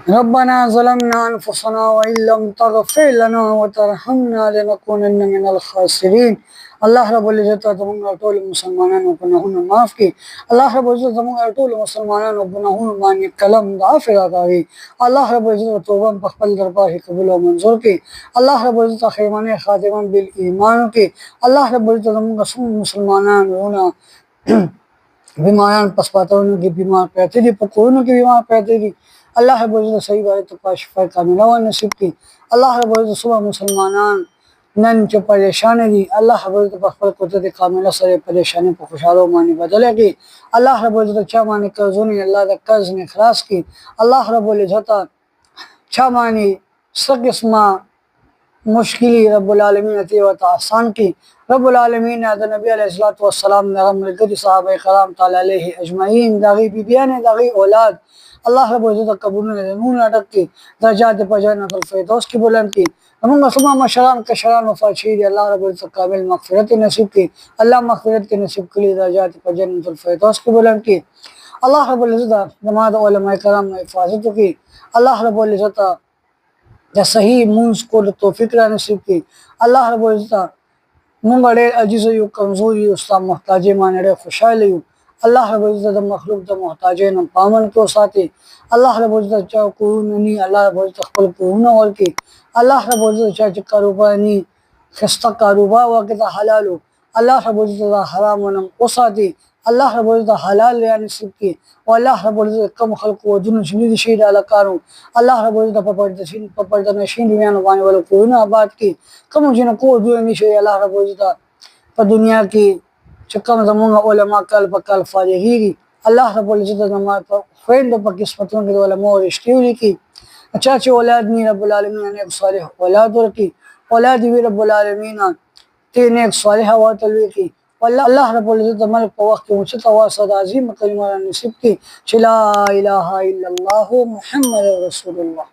ربنا ظلمنا أنفسنا وإن لم تغفر لنا وترحمنا لنكونن من الخاسرين. الله رب العزت زموږ ټول مسلمانانو ګناهونه معاف کړي. الله رب العزت زموږ ټول مسلمانانو ګناهونه باندې قلم د عفو راکړي. الله رب العزت توبه په خپل دربار کې قبول او منظور کړي. الله رب العزت خیمانه خاتمه بالایمان کړي. الله رب العزت زموږ مسلمانانو بیماران پسپاتونو کې بیمار پاتې دي، په کورونو کې بیمار پاتې دي. الله رب العزت صحیح باندې په شفا کامله و نصیب کړي. الله رب العزت صبح مسلمانان نن چې پریشان دي، الله رب العزت په خپل قدرت کامله سره پریشانی په خوشاله باندې بدل کړي. الله رب العزت چا باندې قرضونه الله د قرض نه خلاص کړي. الله رب العزت چا باندې څه قسمه مشکلی رب العالمین ته وت آسان کی. رب العالمین د نبی علیہ الصلوۃ والسلام نه ملګری صحابه کرام تعالی علیه اجمعین دغه بیبیان دغه اولاد الله رب العزت قبول نه نور اٹک کی درجات په جنت الفردوس کې بلند کی. موږ سما مشران کشران وفات شهید الله رب العزت کامل مغفرت نصیب کی. الله مغفرت کې نصیب کړي درجات په جنت الفردوس کې بلند کی. الله رب العزت جماعت علماء کرام حفاظت کی. الله رب العزت د صحیح منځ کول توفیق را نصیب کړي. الله رب العزت موږ ډېر عاجز یو، کمزور یو، ستا محتاج باندې ډېر خوشاله یو. الله رب العزت د مخلوق د محتاجینو پامن کې وساتي. الله رب العزت چا کورونه ني الله رب العزت خپل کورونه ورکړي. الله رب العزت چا کاروبار ني خسته کاروبار ورکړي حلالو. الله رب العزت حرام نه وساتي. الله رب العزت حلال یا نصیب کی. او الله رب العزت کم خلق ودونو شنید شهید الکارو الله رب العزت په پردنشین بیان باندې ول کوونه آباد کی. کوم جن کو دوی نشي الله رب العزت په دنیا کې چې کوم زموږ علما کال په کال فارغيږي. الله رب العزت زموږ په خويند په قسمتونو کې علماء رښتیولي کی. اچھا چې اولاد ني رب العالمین نه صالح اولاد ورکی. اولاد وی رب العالمین ته نیک صالح واتلوي کی. والله الله رب العزت ملک په وخت کې اوچت واسط عظیم کلمه نصیب کی. چې لا اله الا الله محمد رسول الله.